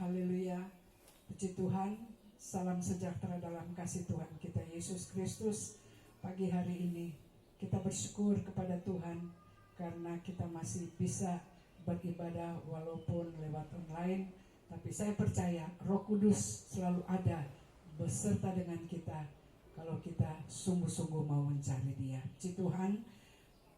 Haleluya. Puji Tuhan. Salam sejahtera dalam kasih Tuhan kita Yesus Kristus. Pagi hari ini kita bersyukur kepada Tuhan karena kita masih bisa beribadah walaupun lewat online. Tapi saya percaya Roh Kudus selalu ada beserta dengan kita kalau kita sungguh-sungguh mau mencari Dia. Puji Tuhan,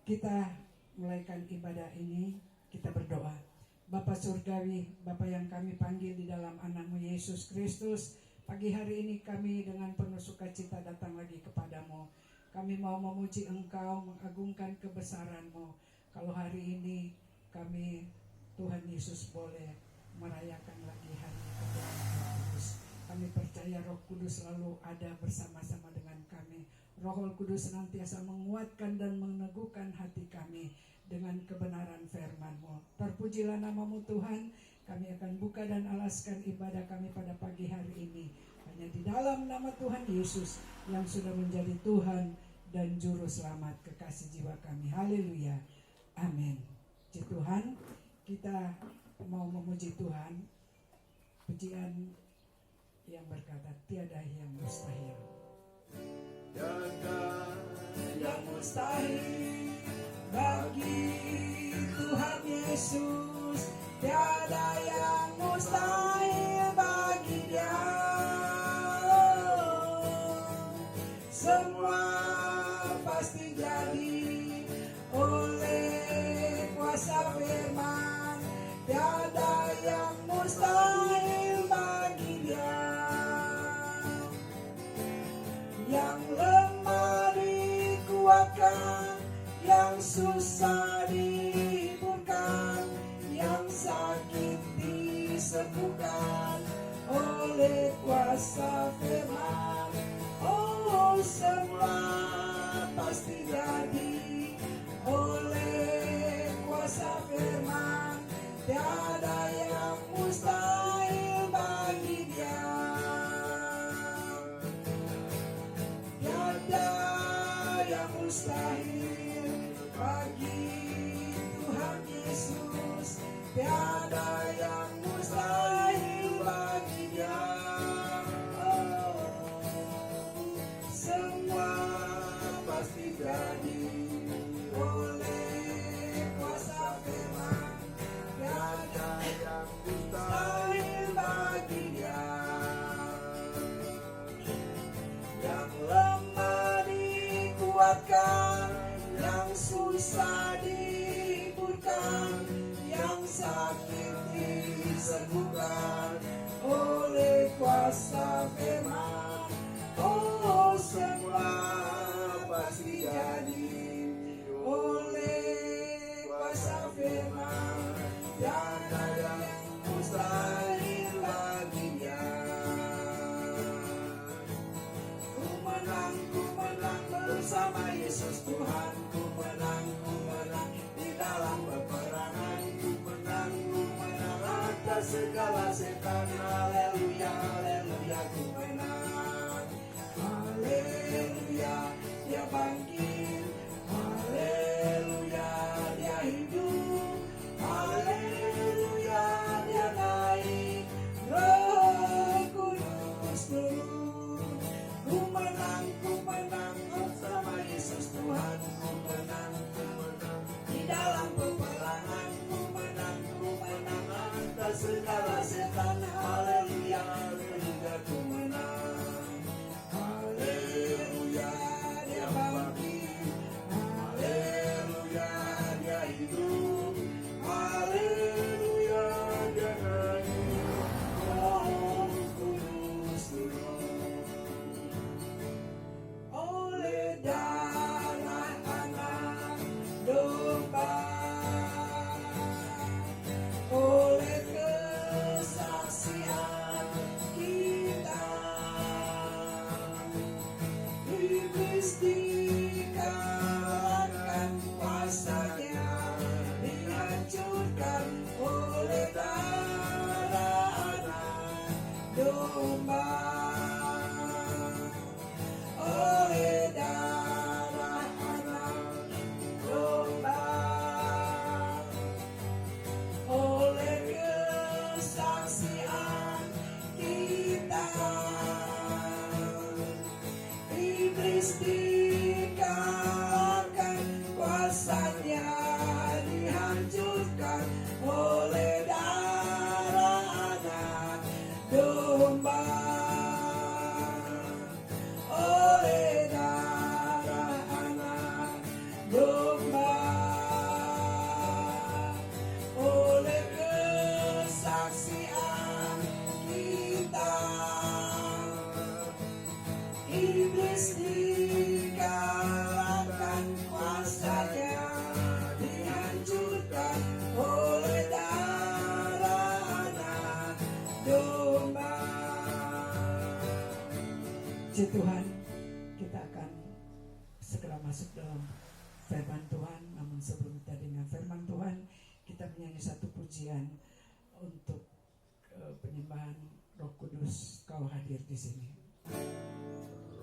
kita mulaikan ibadah ini, kita berdoa. Bapa Surgawi, Bapa yang kami panggil di dalam anakmu Yesus Kristus, pagi hari ini kami dengan penuh sukacita datang lagi kepadamu. Kami mau memuji Engkau, mengagungkan kebesaran-Mu. Kalau hari ini kami, Tuhan Yesus, boleh merayakan lagi hari kebenaran Roh Kudus. Kami percaya Roh Kudus selalu ada bersama-sama dengan kami. Roh Kudus senantiasa menguatkan dan meneguhkan hati kami dengan kebenaran firman-Mu. Terpujilah nama-Mu Tuhan. Kami akan buka dan alaskan ibadah kami pada pagi hari ini hanya di dalam nama Tuhan Yesus yang sudah menjadi Tuhan dan Juru Selamat kekasih jiwa kami. Haleluya. Amin. Puji Tuhan, kita mau memuji Tuhan. Pujian yang berkata, tiada yang mustahil. Tiada yang mustahil bagi Tuhan Yesus, tiada yang mustahil bagi Dia. Semua pasti jadi oleh kuasa firman, tiada yang mustahil bagi Dia. Yang lemah dikuatkan, yang susah dihiburkan, yang sakit disembuhkan oleh kuasa firman. Oh, semua pasti jadi oleh kuasa firman, tiada yang mustahil bagi Dia. Tiada yang mustahil bagi Tuhan Yesus, tiada yang mustahil bagi Dia. Oh, semua pasti jadi oleh kuasa firman, tiada yang mustahil bagi Dia. Yang lemah dikuatkan, yang susah dihiburkan, yang sakit disembuhkan oleh kuasa firman. Oh, semua pasti jadi oleh kuasa firman, tiada yang mustahil bagi Dia. Ku menang bersama Yesus Tuhan. Ku menang di dalam peperangan. Ku menang atas segala setan. Haleluya, haleluya, ku menang. Haleluya, Dia bangkit. Haleluya, Dia hidup. Haleluya, Dia naik. Roh Kudus turun. Ku menang bersama Yesus Tuhan. Ku menang di dalam peperangan. Ku menang atas segala setan. Haleluya, haleluya, ku menang. Haleluya, Dia bangkit. Haleluya, Dia hidup. Haleluya, Dia naik. Roh Kudus turun. Oleh darah anak domba, oleh kesaksian kita, iblis dikalahkan kuasanya, dihancurkan oleh darah anak domba. Oleh darah anak domba, oleh kesaksian domba. Puji Tuhan, kita akan segera masuk dalam firman Tuhan. Namun sebelum kita dengar firman Tuhan, kita menyanyi satu pujian untuk penyembahan Roh Kudus. Kau hadir di sini.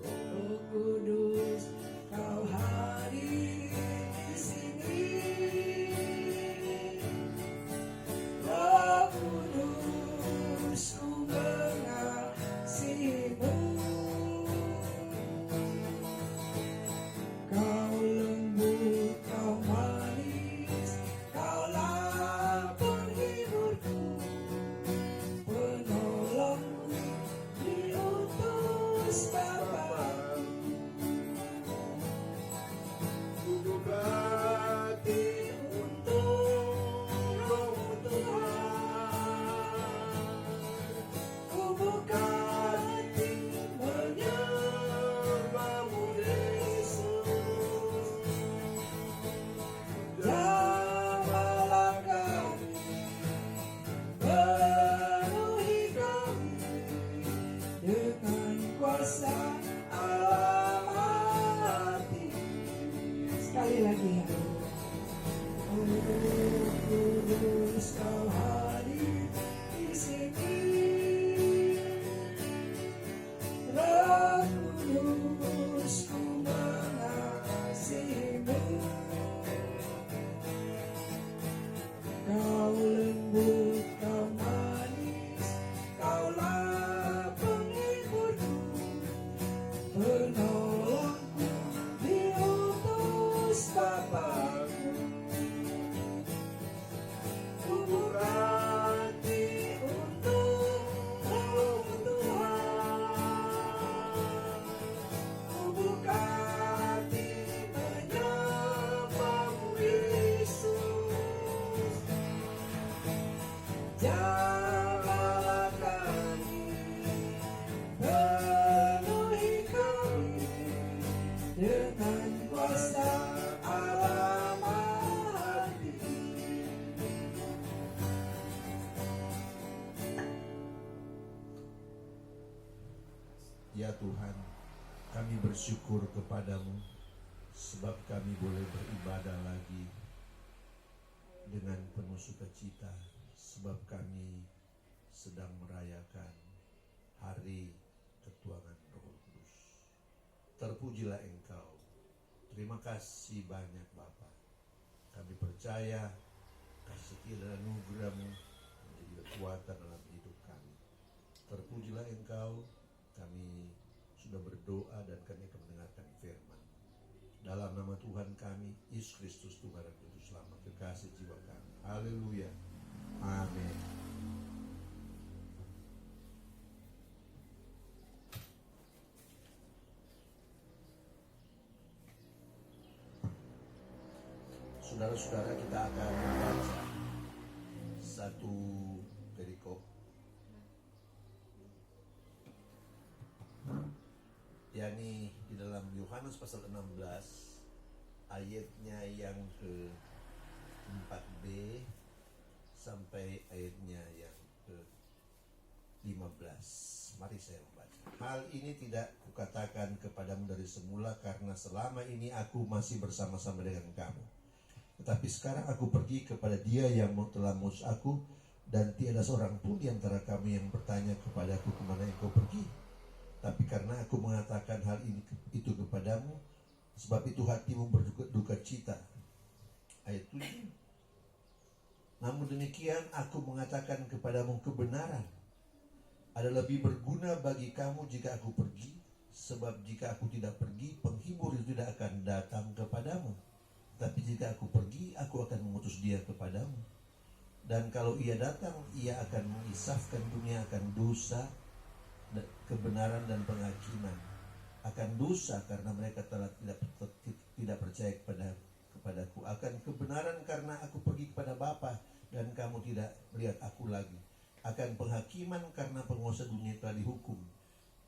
Roh Kudus, kau hadir di sini. Roh Kudus, ku mengasihimu. Kau lembut, kau manis, kaulah penghiburku, penolongku, diutus Bapa. Ku berhati untuk Roh Tuhan, ku buka hati menyembahmu Yesus. Jamalah kami, penuhi kami dengan kuasa alam hati. Sekali lagi ya. Oh Kudus, kau hadir di sini. Roh Kudus, ku mengasihimu. Kau lembut, kau manis, kaulah penghiburku, penolongku, diutus Bapa-Ku. Ku berhati untuk Roh Tuhan, ku buka hati menyembahmu Yesus. Jamalah kami, penuhi kami dengan kuasa alam hati. Ya Tuhan, kami bersyukur kepadamu sebab kami boleh beribadah lagi dengan penuh sukacita, sebab kami sedang merayakan hari ketuanan Roh Kudus. Terpujilah Engkau. Terima kasih banyak Bapa. Kami percaya kasih setia dan anugerah-Mu menjadi kekuatan dalam hidup kami. Terpujilah Engkau. Kami sudah berdoa dan kami akan mendengarkan firman. Dalam nama Tuhan kami, Yesus Kristus Tuhan dan Juru Selamat, kekasih jiwa kami. Haleluya. Amin. Saudara-saudara, kita akan membaca satu perikop, yakni di dalam Yohanes pasal 16 ayatnya yang ke-4b sampai ayatnya yang ke-15. Mari saya membaca. Hal ini tidak kukatakan kepadamu dari semula, karena selama ini aku masih bersama-sama dengan kamu. Tetapi sekarang aku pergi kepada Dia yang telah mengutus aku, dan tiada seorang pun di antara kami yang bertanya kepadaku, kemana engkau pergi? Tapi karena aku mengatakan hal ini itu kepadamu, sebab itu hatimu berduka cita. Ayat 7. Namun demikian aku mengatakan kepadamu kebenaran. Ada lebih berguna bagi kamu jika aku pergi, sebab jika aku tidak pergi, penghibur itu tidak akan datang kepadamu. Tapi jika aku pergi, aku akan mengutus Dia kepadamu. Dan kalau Ia datang, Ia akan mengisafkan dunia akan dosa, kebenaran dan penghakiman. Akan dosa karena mereka telah tidak percaya kepadaku. Akan kebenaran karena aku pergi kepada Bapa dan kamu tidak melihat aku lagi. Akan penghakiman karena penguasa dunia telah dihukum.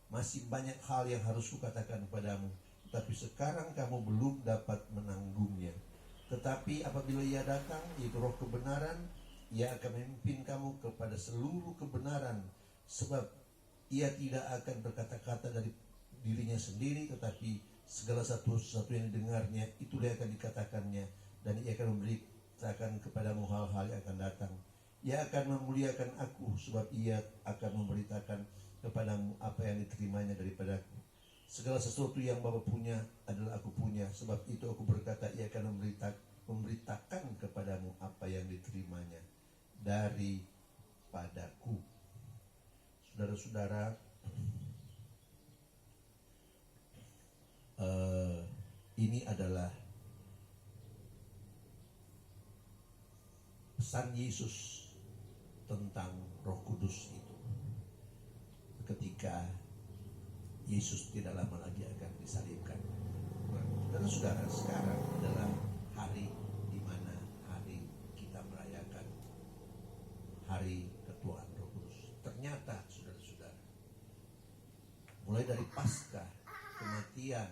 Masih banyak hal yang harus kukatakan kepadamu, tapi sekarang kamu belum dapat menanggungnya. Tetapi apabila Ia datang, yaitu Roh kebenaran, Ia akan memimpin kamu kepada seluruh kebenaran, Sebab ia tidak akan berkata-kata dari dirinya sendiri, tetapi segala sesuatu yang didengarnya itu dia akan dikatakannya, dan ia akan memberitakan kepadamu hal-hal yang akan datang. Ia akan memuliakan aku, sebab ia akan memberitakan kepadamu apa yang diterimanya daripadaku. Segala sesuatu yang Bapa punya adalah aku punya, sebab itu aku berkata ia akan memberitakan kepadamu apa yang diterimanya daripadaku. Saudara-saudara, ini adalah pesan Yesus tentang Roh Kudus itu. Ketika Yesus tidak lama lagi akan disalibkan. Saudara-saudara, sekarang adalah hari di mana hari kita merayakan hari ketuaan Roh Kudus. Ternyata saudara-saudara, mulai dari Paskah, kematian,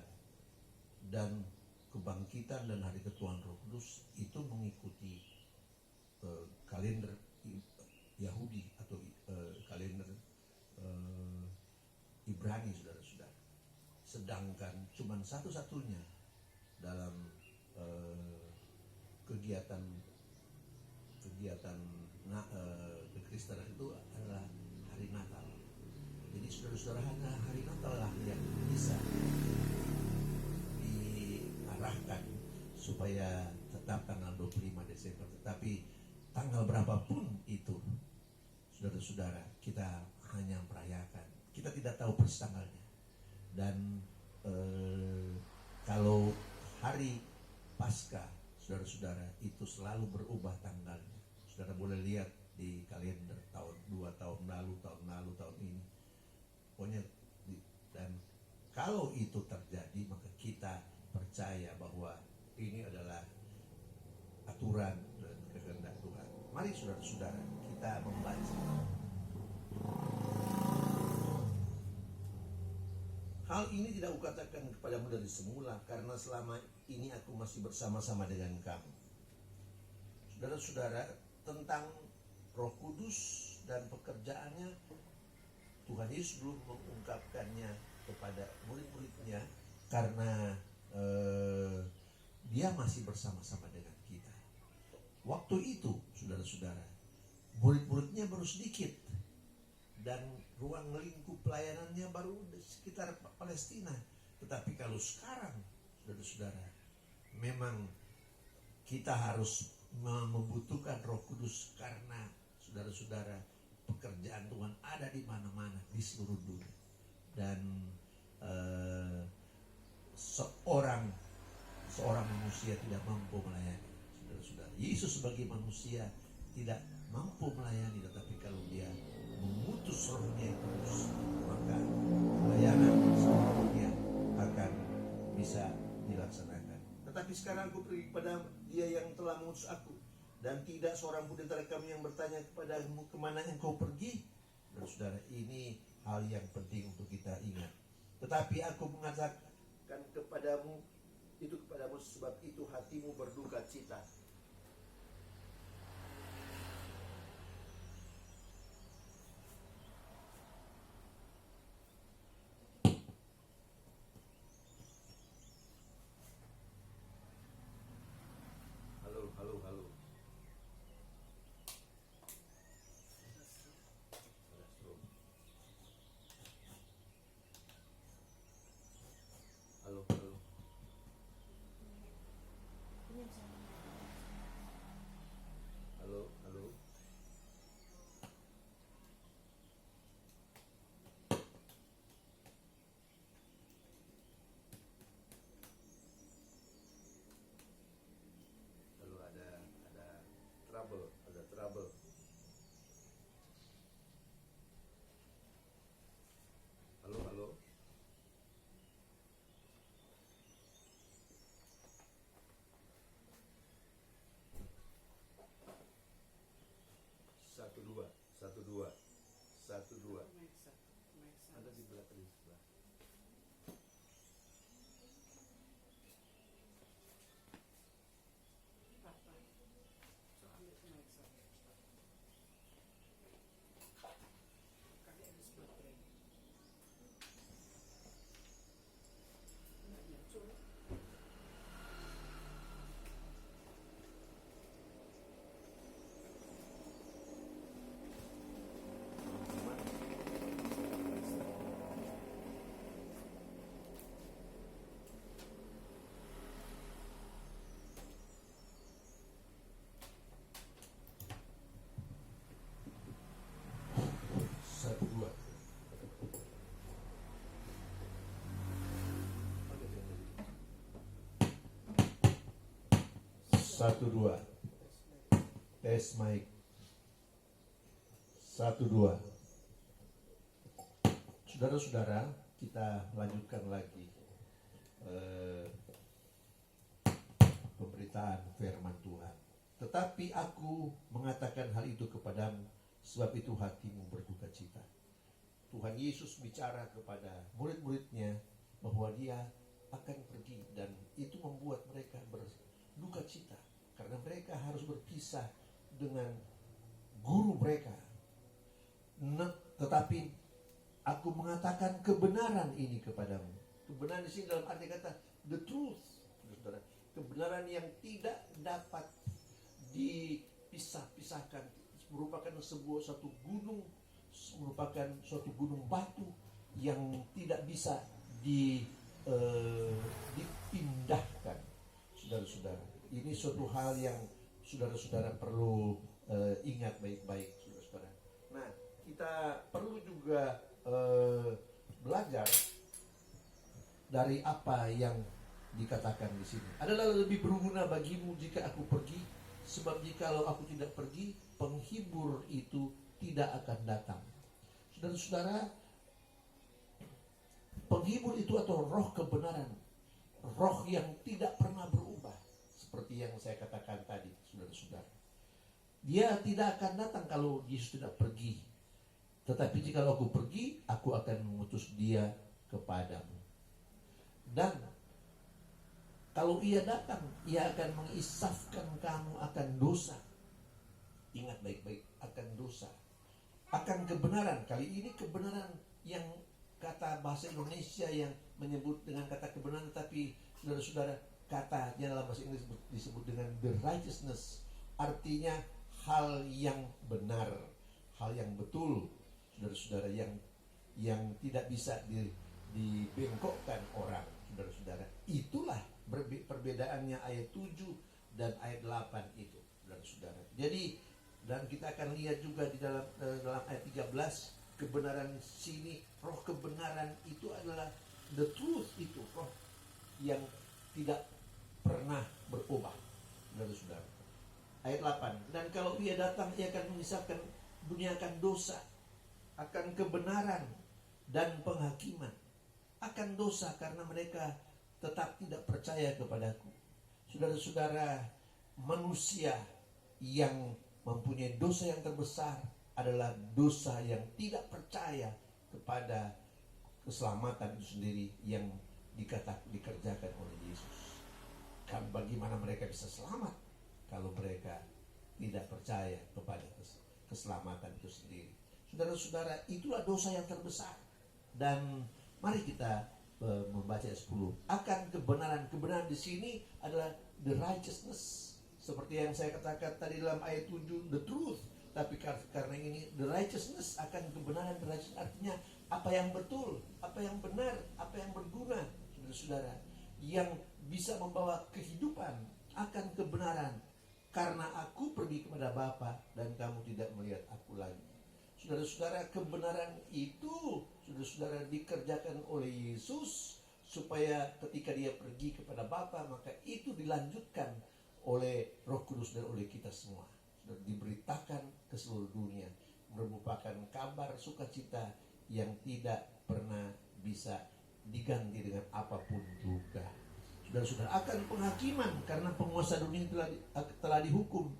dan kebangkitan dan hari ketuaan Roh Kudus itu mengikuti kalender Yahudi atau kalender Ibrani, saudara-saudara. Sedangkan cuman satu-satunya dalam kegiatan kekristenan itu adalah hari Natal. Jadi saudara-saudara, hanya hari Natal lah yang bisa diarahkan supaya tetap tanggal 25 Desember. Tetapi tanggal berapapun itu, saudara-saudara, kita hanya merayakan. Kita tidak tahu persis tanggalnya. Dan kalau hari Paskah, saudara-saudara, itu selalu berubah tanggalnya. Saudara boleh lihat di kalender tahun 2 tahun lalu, tahun ini. Pokoknya, dan kalau itu terjadi, maka kita percaya bahwa ini adalah aturan dan kehendak Tuhan. Mari saudara-saudara, kita membaca. Hal ini tidak kukatakan kepadamu dari semula, karena selama ini aku masih bersama-sama dengan kamu. Saudara-saudara, tentang Roh Kudus dan pekerjaannya, Tuhan Yesus belum mengungkapkannya kepada murid-muridnya, karena dia masih bersama-sama dengan kita. Waktu itu, saudara-saudara, murid-muridnya baru sedikit, dan ruang lingkup pelayanannya baru di sekitar Palestina. Tetapi kalau sekarang, saudara-saudara, memang kita harus membutuhkan Roh Kudus, karena saudara-saudara, pekerjaan Tuhan ada di mana-mana di seluruh dunia. Dan seorang manusia tidak mampu melayani, saudara-saudara. Yesus sebagai manusia tidak mampu melayani, tetapi kalau dia mengutus Rohnya Kudus, maka pelayanan seluruhnya akan bisa dilaksanakan. Tetapi sekarang aku pergi kepada Dia yang telah mengutus aku, dan tidak seorang pun di antara kami yang bertanya kepadamu, kemana engkau pergi? Dan saudara, ini hal yang penting untuk kita ingat. Tetapi aku mengatakan kepadamu sebab itu hatimu berduka cita. Halo. Halo. 1 2. Tes mic. 1 2. Saudara-saudara, kita lanjutkan lagi pemberitaan firman Tuhan. Tetapi aku mengatakan hal itu kepadamu, sebab itu hatimu berduka cita. Tuhan Yesus bicara kepada murid-muridnya bahwa dia akan pergi, dan itu membuat mereka berduka cita karena mereka harus berpisah dengan guru mereka. Tetapi aku mengatakan kebenaran ini kepadamu. Kebenaran di sini dalam arti kata the truth, saudara. Kebenaran yang tidak dapat dipisah-pisahkan, merupakan suatu gunung, merupakan suatu gunung batu yang tidak bisa dipindahkan. Saudara-saudara, ini suatu hal yang saudara-saudara perlu ingat baik-baik, saudara-saudara. Nah, kita perlu juga belajar dari apa yang dikatakan di sini. Adalah lebih berguna bagimu jika aku pergi, sebab jikalau aku tidak pergi, penghibur itu tidak akan datang. Saudara-saudara, penghibur itu atau roh kebenaran, roh yang tidak pernah berubah, seperti yang saya katakan tadi, saudara-saudara. Dia tidak akan datang kalau Yesus tidak pergi. Tetapi jika aku pergi, aku akan mengutus dia kepadamu. Dan kalau ia datang, ia akan mengisafkan kamu akan dosa. Ingat baik-baik, akan dosa. Akan kebenaran. Kali ini kebenaran yang kata bahasa Indonesia yang menyebut dengan kata kebenaran, tapi saudara-saudara, katanya dalam bahasa Inggris disebut dengan the righteousness. Artinya hal yang benar, hal yang betul, saudara-saudara, yang tidak bisa dibengkokkan orang, saudara-saudara. Itulah perbedaannya ayat 7 dan ayat 8 itu, saudara-saudara. Jadi, dan kita akan lihat juga di dalam ayat 13, kebenaran sini, roh kebenaran itu adalah the truth, itu roh yang tidak pernah berubah, saudara-saudara. Ayat 8, dan kalau ia datang, ia akan mengisahkan dunia akan dosa, akan kebenaran dan penghakiman. Akan dosa karena mereka tetap tidak percaya kepadaku. Saudara-saudara, manusia yang mempunyai dosa yang terbesar adalah dosa yang tidak percaya kepada keselamatan itu sendiri yang dikerjakan oleh Yesus. Kan bagaimana mereka bisa selamat kalau mereka tidak percaya kepada keselamatan itu sendiri. Saudara-saudara, itulah dosa yang terbesar. Dan mari kita membaca ayat 10. Akan kebenaran. Kebenaran di sini adalah the righteousness. Seperti yang saya katakan tadi dalam ayat 7, the truth. Tapi karena ini the righteousness, akan kebenaran, the righteousness artinya apa yang betul, apa yang benar, apa yang berguna, saudara-saudara, yang bisa membawa kehidupan, akan kebenaran. Karena aku pergi kepada Bapa dan kamu tidak melihat aku lagi. Saudara-saudara, kebenaran itu, saudara-saudara, dikerjakan oleh Yesus supaya ketika dia pergi kepada Bapa, maka itu dilanjutkan oleh Roh Kudus dan oleh kita semua. Sudah diberitakan ke seluruh dunia, merupakan kabar sukacita yang tidak pernah bisa diganti dengan apapun juga. Saudara-saudara, akan penghakiman karena penguasa dunia telah dihukum.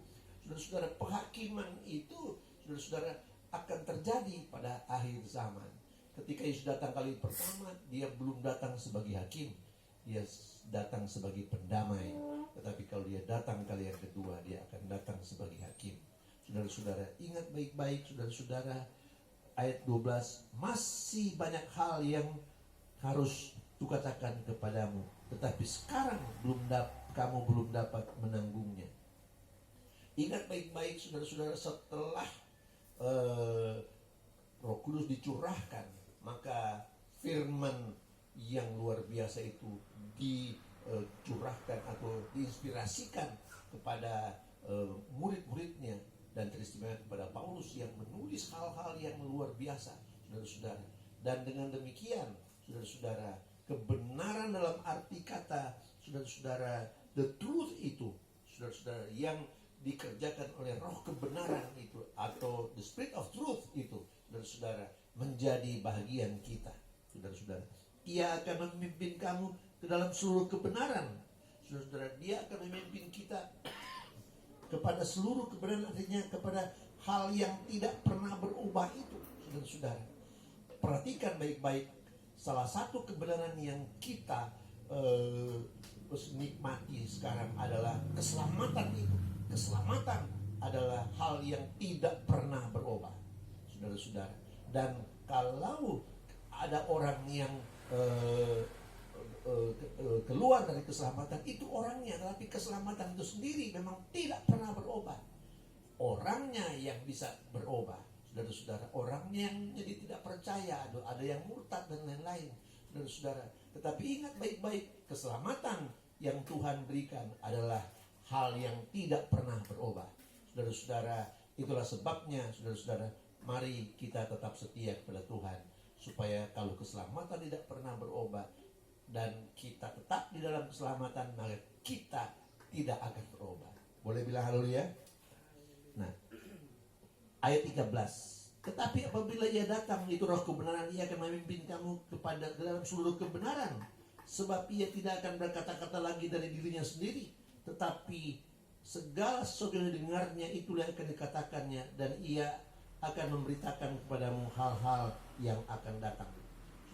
Saudara-saudara, penghakiman itu, saudara-saudara, akan terjadi pada akhir zaman. Ketika Yesus datang kali pertama, dia belum datang sebagai hakim, dia datang sebagai pendamai. Tetapi kalau dia datang kali yang kedua, dia akan datang sebagai hakim. Saudara-saudara, ingat baik-baik, saudara-saudara, ayat 12, masih banyak hal yang harus kukatakan kepadamu, tetapi sekarang kamu belum dapat menanggungnya. Ingat baik-baik, saudara-saudara, setelah Roh Kudus dicurahkan, maka firman yang luar biasa itu dicurahkan atau diinspirasikan kepada murid-muridnya, dan teristimewa kepada Paulus yang menulis hal-hal yang luar biasa, saudara-saudara. Dan dengan demikian, saudara-saudara, kebenaran dalam arti kata, saudara-saudara, the truth itu, saudara-saudara, yang dikerjakan oleh roh kebenaran itu, atau the spirit of truth itu, saudara-saudara, menjadi bahagian kita, saudara-saudara. Ia akan memimpin kamu ke dalam seluruh kebenaran, saudara-saudara. Dia akan memimpin kita kepada seluruh kebenaran, artinya kepada hal yang tidak pernah berubah itu, saudara-saudara. Perhatikan baik-baik, salah satu kebenaran yang kita nikmati sekarang adalah keselamatan itu. Keselamatan adalah hal yang tidak pernah berubah, saudara-saudara. Dan kalau ada orang yang keluar dari keselamatan, itu orangnya, tapi keselamatan itu sendiri memang tidak pernah berubah. Orangnya yang bisa berubah, saudara-saudara. Orangnya yang jadi tidak percaya, ada yang murtad dan lain-lain, saudara-saudara. Tetapi ingat baik-baik, keselamatan yang Tuhan berikan adalah hal yang tidak pernah berubah, saudara-saudara. Itulah sebabnya, saudara-saudara, mari kita tetap setia kepada Tuhan, supaya kalau keselamatan tidak pernah berubah dan kita tetap di dalam keselamatan, maka kita tidak akan berubah. Boleh bilang haleluya? Nah, ayat 13. Tetapi apabila ia datang, itu roh kebenaran, ia akan memimpin kamu kepada dalam seluruh kebenaran. Sebab ia tidak akan berkata-kata lagi dari dirinya sendiri, tetapi segala sesuatu yang didengarnya itulah yang akan dikatakannya, dan ia akan memberitakan kepadamu hal-hal yang akan datang.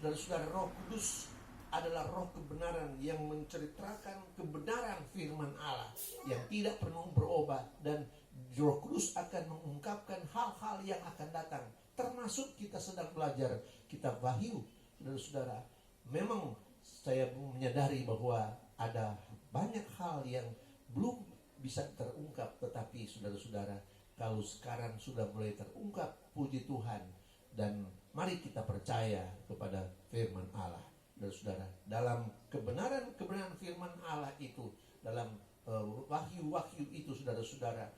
Saudara-saudara, Roh Kudus adalah roh kebenaran yang menceritakan kebenaran firman Allah yang tidak pernah berubah, dan Roh Kudus akan mengungkapkan hal-hal yang akan datang, termasuk kita sedang belajar kitab Wahyu. Saudara-saudara, memang saya menyadari bahwa ada banyak hal yang belum bisa terungkap, tetapi saudara-saudara, kalau sekarang sudah mulai terungkap, puji Tuhan. Dan mari kita percaya kepada firman Allah, saudara-saudara. Dalam kebenaran firman Allah itu, dalam wahyu-wahyu itu, saudara-saudara,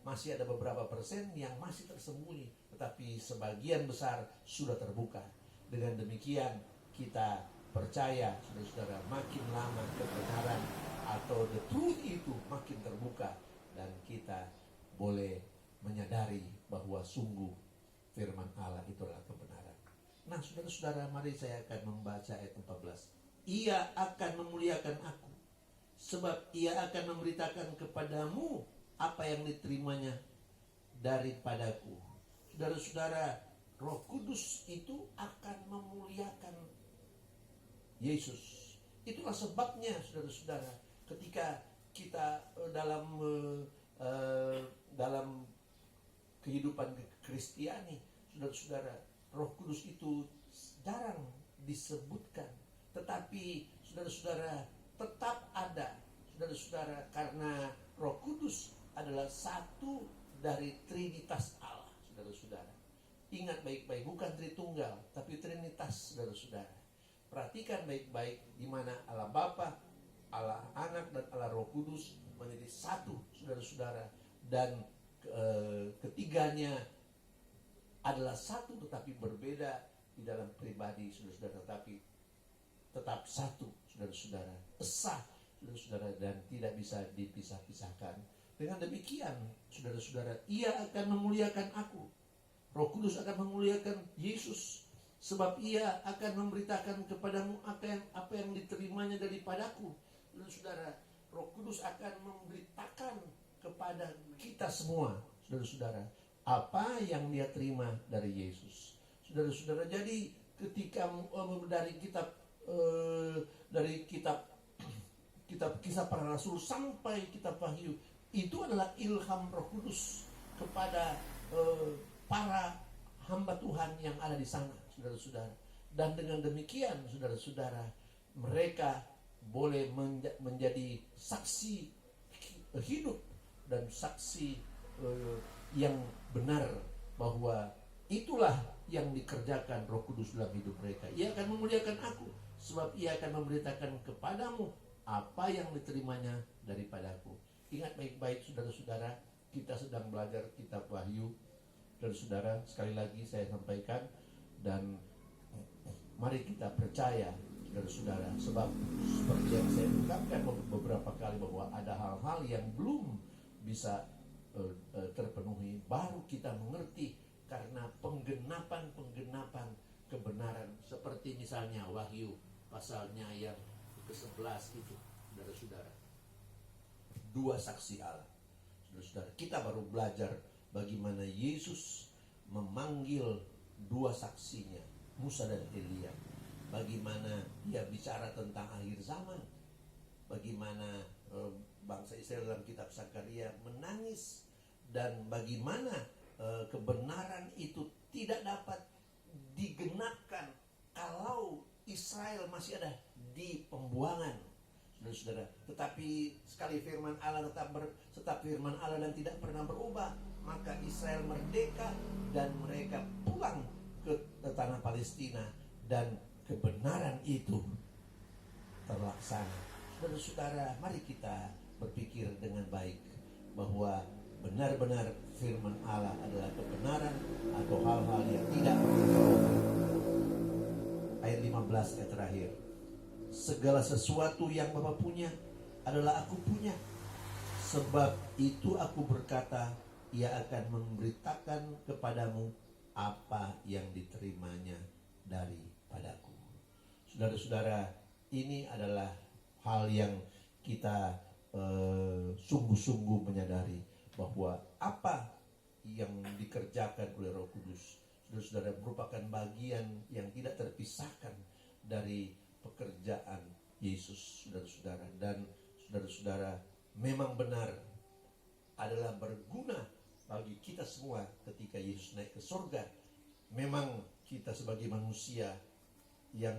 masih ada beberapa persen yang masih tersembunyi, tetapi sebagian besar sudah terbuka. Dengan demikian kita percaya, saudara-saudara, makin lama kebenaran atau the truth itu makin terbuka, dan kita boleh menyadari bahwa sungguh firman Allah itu adalah kebenaran. Nah, saudara-saudara, mari saya akan membaca ayat 14. Ia akan memuliakan aku, sebab ia akan memberitakan kepadamu apa yang diterimanya daripadaku. Saudara-saudara, Roh Kudus itu akan memuliakan Yesus. Itulah sebabnya, saudara-saudara, ketika kita dalam kehidupan Kristiani, saudara-saudara, Roh Kudus itu jarang disebutkan, tetapi saudara-saudara tetap ada, saudara-saudara, karena Roh Kudus adalah satu dari Trinitas Allah, saudara-saudara. Ingat baik-baik, bukan Tritunggal, tapi Trinitas, saudara-saudara. Perhatikan baik-baik, di mana Allah Bapa, Allah Anak, dan Allah Roh Kudus menjadi satu, saudara-saudara. Dan ketiganya adalah satu tetapi berbeda di dalam pribadi, saudara-saudara, tetapi tetap satu, saudara-saudara, esa, saudara-saudara, dan tidak bisa dipisah-pisahkan. Dengan demikian, saudara-saudara, ia akan memuliakan aku. Roh Kudus akan memuliakan Yesus, sebab ia akan memberitakan kepadamu apa yang diterimanya daripadaku. Saudara-saudara, Roh Kudus akan memberitakan kepada kita semua, saudara-saudara, apa yang dia terima dari Yesus. Saudara-saudara, jadi ketika dari kitab Kisah Para Rasul sampai kitab Wahyu, itu adalah ilham Roh Kudus kepada para hamba Tuhan yang ada di sana, saudara-saudara. Dan dengan demikian, saudara-saudara, mereka boleh menjadi saksi hidup dan saksi yang benar bahwa itulah yang dikerjakan Roh Kudus dalam hidup mereka. Ia akan memuliakan aku, sebab ia akan memberitakan kepadamu apa yang diterimanya daripadaku. Ingat baik-baik, saudara-saudara, kita sedang belajar kitab Wahyu. Dan saudara, sekali lagi saya sampaikan, dan mari kita percaya, saudara. Sebab seperti yang saya ungkapkan beberapa kali bahwa ada hal-hal yang belum bisa terpenuhi, baru kita mengerti karena penggenapan kebenaran, seperti misalnya Wahyu pasalnya yang ke-11 itu, saudara-saudara. 2 saksi Allah. Saudara-saudara, kita baru belajar bagaimana Yesus memanggil 2 saksinya, Musa dan Elia. Bagaimana dia bicara tentang akhir zaman. Bagaimana bangsa Israel dalam kitab Zakaria menangis. Dan bagaimana kebenaran itu tidak dapat digenapkan kalau Israel masih ada di pembuangan, saudara-saudara. Tetapi sekali firman Allah tetap firman Allah dan tidak pernah berubah, maka Israel merdeka dan mereka pulang ke tanah Palestina dan kebenaran itu terlaksana. Saudara-saudara, mari kita berpikir dengan baik bahwa benar-benar firman Allah adalah kebenaran atau hal-hal yang tidak berubah. Ayat 15 yang terakhir. Segala sesuatu yang Bapa punya adalah aku punya. Sebab itu aku berkata, ia akan memberitakan kepadamu apa yang diterimanya daripadaku. Saudara-saudara, ini adalah hal yang kita sungguh-sungguh menyadari bahwa apa yang dikerjakan oleh Roh Kudus, saudara-saudara, merupakan bagian yang tidak terpisahkan dari pekerjaan Yesus, saudara-saudara. Dan saudara-saudara, memang benar adalah berguna bagi kita semua ketika Yesus naik ke surga. Memang kita sebagai manusia yang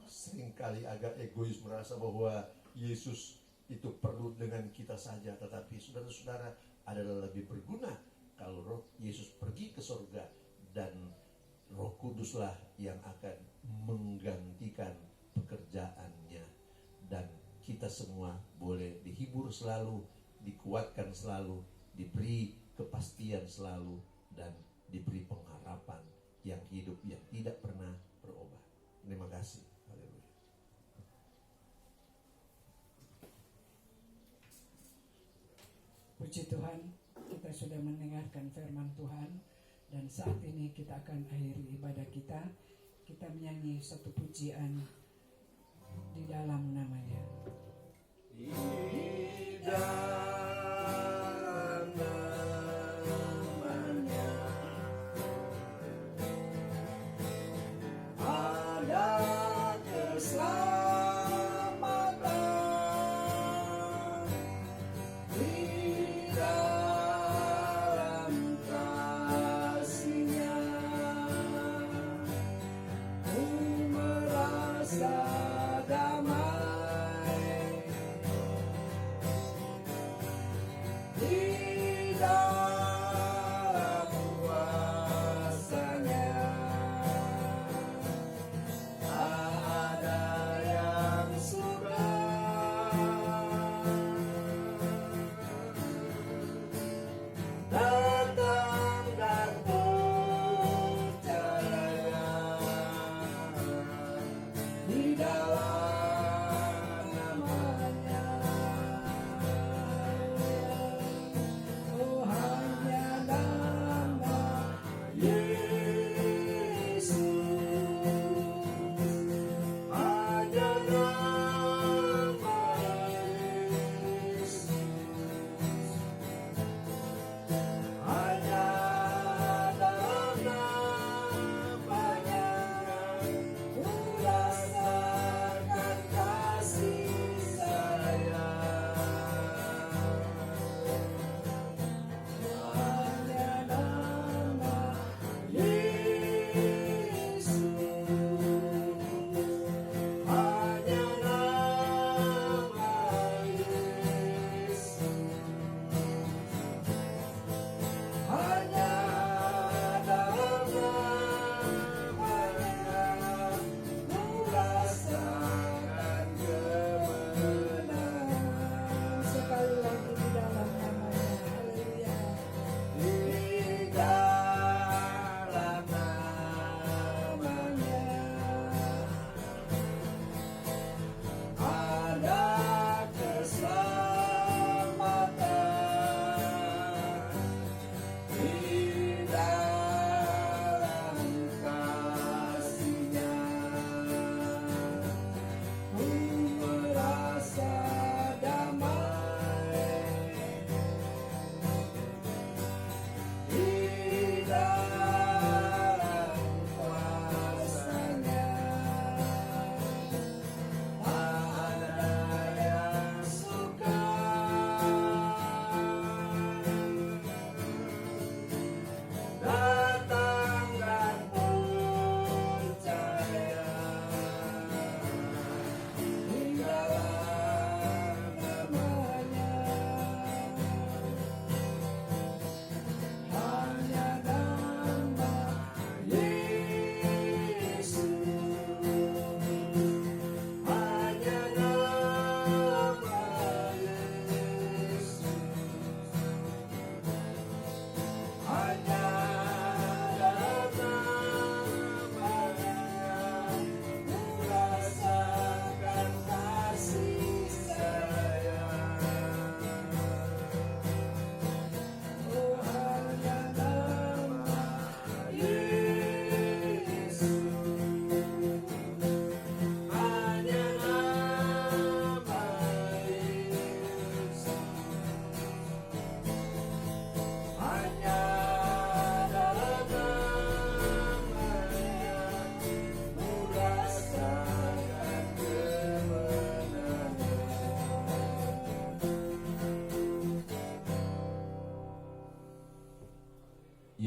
seringkali agak egois merasa bahwa Yesus itu perlu dengan kita saja, tetapi saudara-saudara, adalah lebih berguna kalau Roh Yesus pergi ke surga dan Roh Kuduslah yang akan menggantikan pekerjaannya, dan kita semua boleh dihibur selalu, dikuatkan selalu, diberi kepastian selalu, dan diberi pengharapan yang hidup yang tidak pernah berubah. Terima kasih. Haleluya. Puji Tuhan, kita sudah mendengarkan firman Tuhan, dan saat ini kita akan akhiri ibadah kita. Kita menyanyi satu pujian di dalam namanya. Di dalam namanya ada keselamatan, di dalam kasih-Nya ku merasa damai.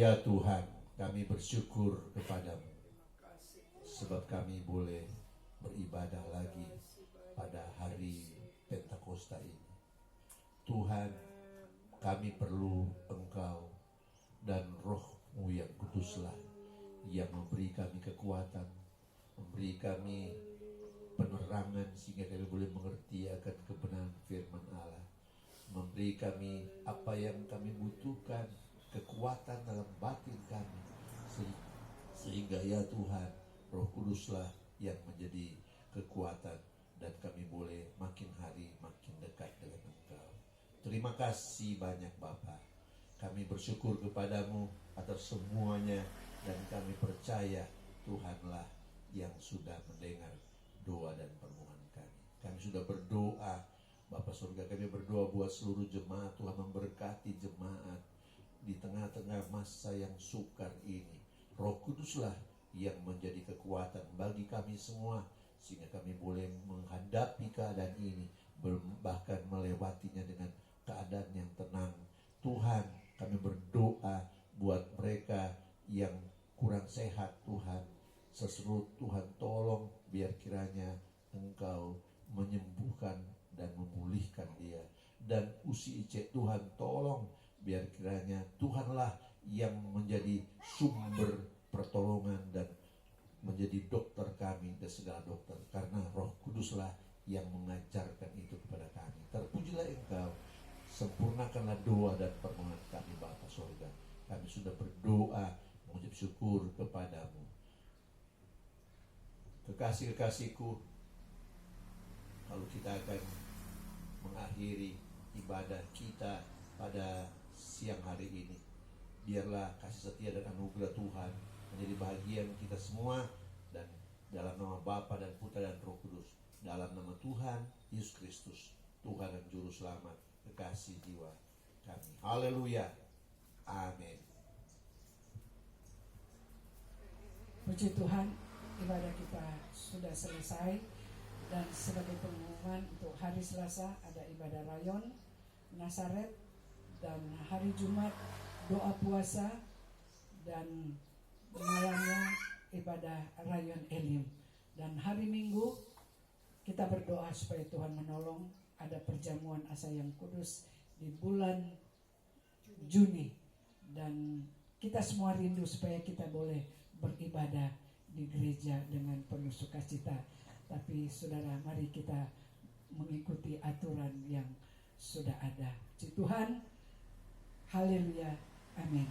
Ya Tuhan, kami bersyukur kepadamu sebab kami boleh beribadah lagi pada hari Pentakosta ini. Tuhan, kami perlu Engkau dan Roh-Mu yang kuduslah yang memberi kami kekuatan, memberi kami penerangan sehingga kami boleh mengerti akan kebenaran firman Allah, memberi kami apa yang kami butuhkan, kekuatan dalam batin kami, sehingga ya Tuhan, Roh Kuduslah yang menjadi kekuatan dan kami boleh makin hari makin dekat dengan Engkau. Terima kasih banyak Bapa. Kami bersyukur kepadamu atas semuanya dan kami percaya Tuhanlah yang sudah mendengar doa dan permohonan kami. Kami sudah berdoa, Bapa surga, kami berdoa buat seluruh jemaat. Tuhan memberkati jemaat di tengah-tengah masa yang sukar ini. Roh Kuduslah yang menjadi kekuatan bagi kami semua sehingga kami boleh menghadapi keadaan ini, bahkan melewatinya dengan keadaan yang tenang. Tuhan, kami berdoa buat mereka yang kurang sehat Tuhan, seserut Tuhan, tolong biar kiranya Engkau menyembuhkan dan memulihkan dia. Dan Usi Ice Tuhan, tolong biar kiranya Tuhanlah yang menjadi sumber pertolongan dan menjadi dokter kami dan segala dokter, karena Roh Kuduslah yang mengajarkan itu kepada kami. Terpujilah Engkau, sempurnakanlah doa dan permohonan kami Bapa surga. Kami sudah berdoa mengucap syukur kepadamu. Kekasih-kekasihku, kalau kita akan mengakhiri ibadah kita pada siang hari ini, biarlah kasih setia dan anugerah Tuhan menjadi bahagian kita semua, dan dalam nama Bapa dan Putra dan Roh Kudus, dalam nama Tuhan Yesus Kristus, Tuhan dan Juru Selamat, kekasih jiwa kami. Haleluya. Amin. Puji Tuhan, ibadah kita sudah selesai. Dan sebagai pengumuman untuk hari Selasa ada ibadah rayon Nasaret, dan hari Jumat doa puasa, dan malamnya ibadah rayon Elim. Dan hari Minggu kita berdoa supaya Tuhan menolong ada perjamuan asa yang kudus di bulan Juni, dan kita semua rindu supaya kita boleh beribadah di gereja dengan penuh sukacita. Tapi saudara, mari kita mengikuti aturan yang sudah ada. Puji Tuhan, haleluya, amin.